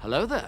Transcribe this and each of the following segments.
Hello there.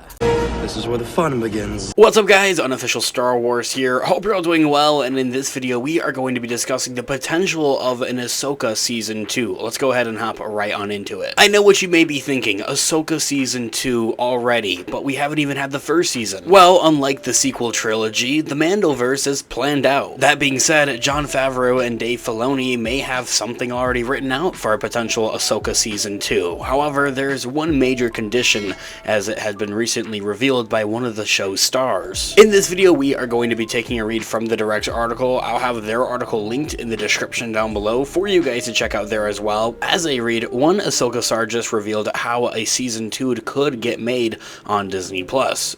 This is where the fun begins. What's up guys, Unofficial Star Wars here. Hope you're all doing well, and in this video we are going to be discussing the potential of an Ahsoka Season 2. Let's go ahead and hop right on into it. I know what you may be thinking, Ahsoka Season 2 already, but we haven't even had the first season. Well, unlike the sequel trilogy, the Mandoverse is planned out. That being said, Jon Favreau and Dave Filoni may have something already written out for a potential Ahsoka Season 2. However, there's one major condition, as it has been recently revealed by one of the show's stars. In this video, we are going to be taking a read from the direct article. I'll have their article linked in the description down below for you guys to check out there as well. As a read, one Ahsoka star just revealed how a Season 2 could get made on Disney+.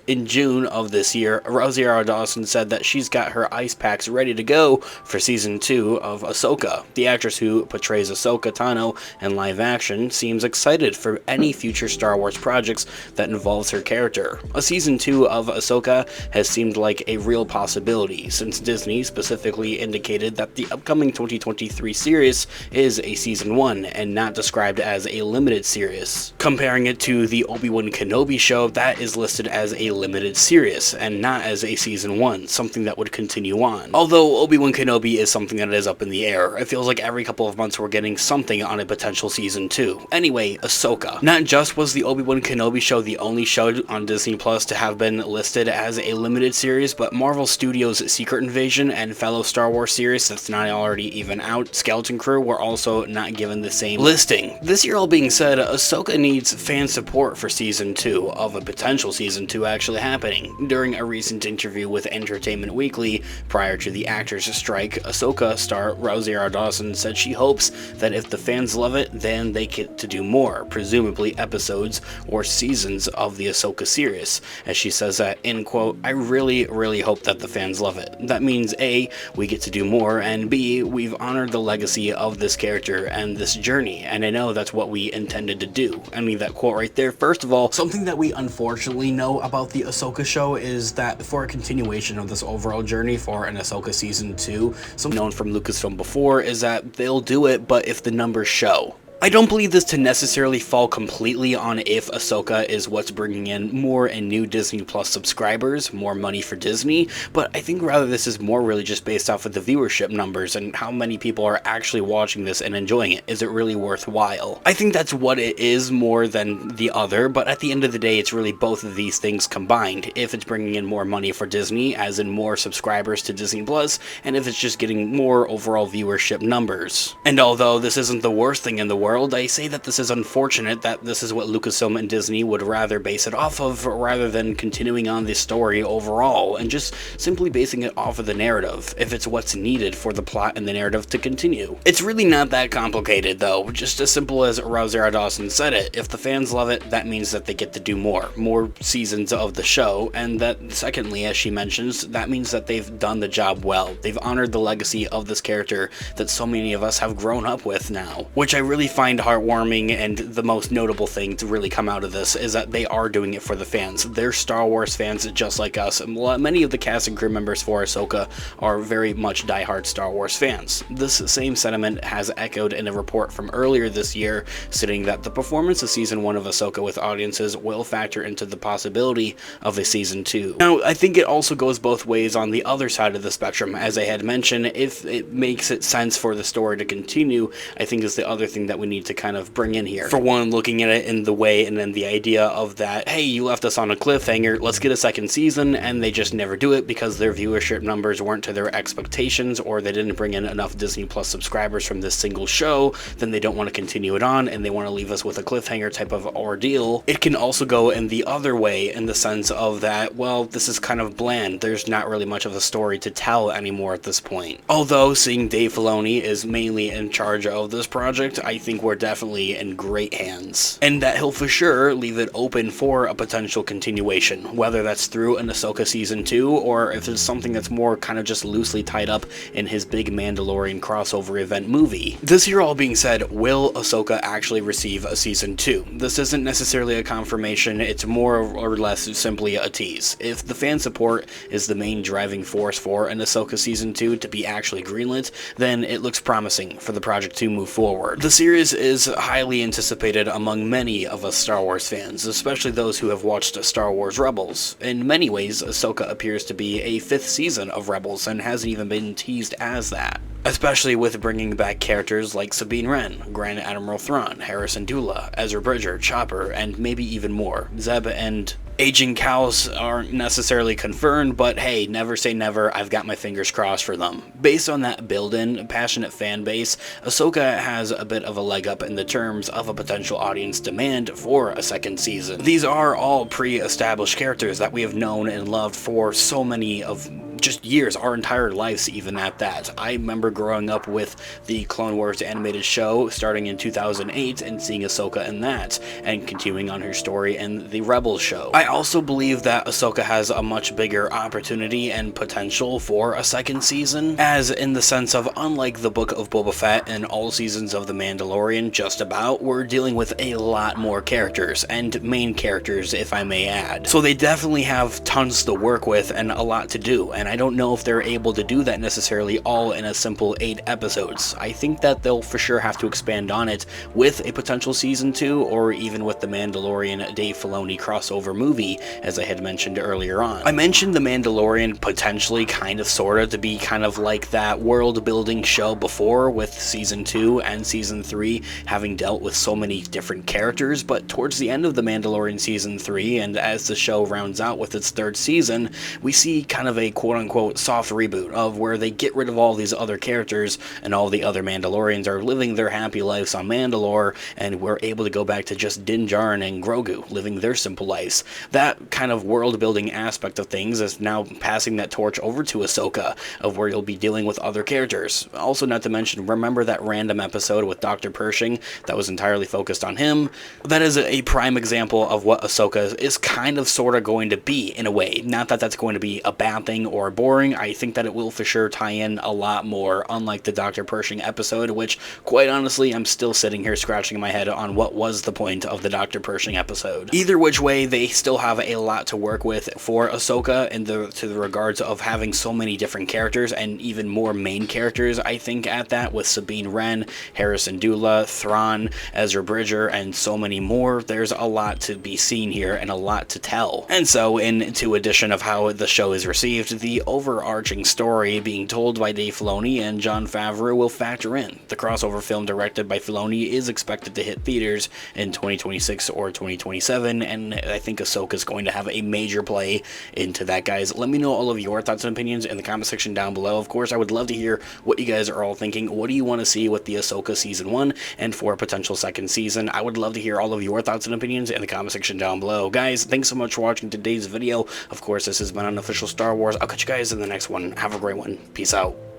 In June of this year, Rosie Dawson said that she's got her ice packs ready to go for Season 2 of Ahsoka. The actress who portrays Ahsoka Tano in live action seems excited for any future Star Wars projects that involves her character. A Season 2 of Ahsoka has seemed like a real possibility, since Disney specifically indicated that the upcoming 2023 series is a Season 1 and not described as a limited series. Comparing it to the Obi-Wan Kenobi show, that is listed as a limited series and not as a Season 1, something that would continue on. Although Obi-Wan Kenobi is something that is up in the air, it feels like every couple of months we're getting something on a potential Season 2. Anyway, Ahsoka. Not just was the Obi-Wan Kenobi show the only show on Disney Plus to have been listed as a limited series, but Marvel Studios' Secret Invasion and fellow Star Wars series that's not already even out, Skeleton Crew, were also not given the same listing. This year all being said, Ahsoka needs fan support for Season 2, of a potential Season 2 actually happening. During a recent interview with Entertainment Weekly, prior to the actors' strike, Ahsoka star Rosie Dawson said she hopes that if the fans love it, then they get to do more, presumably episodes or seasons of the Ahsoka series. As she says that, in quote, "I really hope that the fans love it. That means A, we get to do more, and B, we've honored the legacy of this character and this journey, and I know that's what we intended to do." I mean, that quote right there. First of all, something that we unfortunately know about the Ahsoka show is that for a continuation of this overall journey for an Ahsoka Season 2, something known from Lucasfilm before is that they'll do it, but if the numbers show. I don't believe this to necessarily fall completely on if Ahsoka is what's bringing in more and new Disney Plus subscribers, more money for Disney, but I think rather this is more really just based off of the viewership numbers and how many people are actually watching this and enjoying it. Is it really worthwhile? I think that's what it is more than the other, but at the end of the day, it's really both of these things combined. If it's bringing in more money for Disney, as in more subscribers to Disney Plus, and if it's just getting more overall viewership numbers. And although this isn't the worst thing in the world, I say that this is unfortunate that this is what Lucasfilm and Disney would rather base it off of, rather than continuing on this story overall and just simply basing it off of the narrative, if it's what's needed for the plot and the narrative to continue. It's really not that complicated though, just as simple as Rosie Dawson said it. If the fans love it, that means that they get to do more seasons of the show, and that secondly, as she mentions, that means that they've done the job well. They've honored the legacy of this character that so many of us have grown up with now, which I really find heartwarming, and the most notable thing to really come out of this is that they are doing it for the fans. They're Star Wars fans just like us. Many of the cast and crew members for Ahsoka are very much diehard Star Wars fans. This same sentiment has echoed in a report from earlier this year, stating that the performance of Season 1 of Ahsoka with audiences will factor into the possibility of a Season 2. Now, I think it also goes both ways on the other side of the spectrum. As I had mentioned, if it makes it sense for the story to continue, I think is the other thing that we need to kind of bring in here. For one, looking at it in the way and then the idea of that, hey, you left us on a cliffhanger, let's get a second season, and they just never do it because their viewership numbers weren't to their expectations, or they didn't bring in enough Disney Plus subscribers from this single show, then they don't want to continue it on and they want to leave us with a cliffhanger type of ordeal. It can also go in the other way in the sense of that, well, this is kind of bland, there's not really much of a story to tell anymore at this point. Although seeing Dave Filoni is mainly in charge of this project, I think we're definitely in great hands, and that he'll for sure leave it open for a potential continuation, whether that's through an Ahsoka Season 2 or if it's something that's more kind of just loosely tied up in his big Mandalorian crossover event movie. This year all being said, will Ahsoka actually receive a Season 2? This isn't necessarily a confirmation, it's more or less simply a tease. If the fan support is the main driving force for an Ahsoka Season 2 to be actually greenlit, then it looks promising for the project to move forward. The series TEASE is highly anticipated among many of us Star Wars fans, especially those who have watched Star Wars Rebels. In many ways, Ahsoka appears to be a 5th season of Rebels and hasn't even been teased as that. Especially with bringing back characters like Sabine Wren, Grand Admiral Thrawn, Harrison Dula, Ezra Bridger, Chopper, and maybe even more. Zeb and aging cows aren't necessarily confirmed, but hey, never say never, I've got my fingers crossed for them. Based on that build-in, passionate fan base, Ahsoka has a bit of a leg up in the terms of a potential audience demand for a 2nd season. These are all pre-established characters that we have known and loved for so many of just years, our entire lives even at that. I remember growing up with the Clone Wars animated show starting in 2008 and seeing Ahsoka in that, and continuing on her story in the Rebels show. I also believe that Ahsoka has a much bigger opportunity and potential for a 2nd season, as in the sense of, unlike the Book of Boba Fett and all seasons of The Mandalorian just about, we're dealing with a lot more characters, and main characters if I may add. So they definitely have tons to work with and a lot to do, and I don't know if they're able to do that necessarily all in a simple 8 episodes. I think that they'll for sure have to expand on it with a potential season 2, or even with the Mandalorian Dave Filoni crossover movie, as I had mentioned earlier on. I mentioned the Mandalorian potentially kind of sorta to be kind of like that world building show before, with season 2 and season 3 having dealt with so many different characters, but towards the end of the Mandalorian season 3, and as the show rounds out with its 3rd season, we see kind of a quote-unquote soft reboot of where they get rid of all these other characters and all the other Mandalorians are living their happy lives on Mandalore, and we're able to go back to just Din Djarin and Grogu living their simple lives. That kind of world-building aspect of things is now passing that torch over to Ahsoka, of where you'll be dealing with other characters. Also, not to mention, remember that random episode with Dr. Pershing that was entirely focused on him? That is a prime example of what Ahsoka is kind of sorta going to be, in a way. Not that that's going to be a bad thing or boring. I think that it will for sure tie in a lot more, unlike the Dr. Pershing episode, which, quite honestly, I'm still sitting here scratching my head on what was the point of the Dr. Pershing episode. Either which way, they still have a lot to work with for Ahsoka to the regards of having so many different characters, and even more main characters, I think, at that, with Sabine Wren, Harrison Dula, Thrawn, Ezra Bridger, and so many more. There's a lot to be seen here and a lot to tell. And so, to addition of how the show is received, the overarching story being told by Dave Filoni and Jon Favreau will factor in. The crossover film directed by Filoni is expected to hit theaters in 2026 or 2027, and I think Ahsoka is going to have a major play into that, guys. Let me know all of your thoughts and opinions in the comment section down below. Of course, I would love to hear what you guys are all thinking. What do you want to see with the Ahsoka season 1 and for a potential 2nd season? I would love to hear all of your thoughts and opinions in the comment section down below. Guys, thanks so much for watching today's video. Of course, this has been Unofficial Star Wars. I'll catch you guys in the next one. Have a great one. Peace out.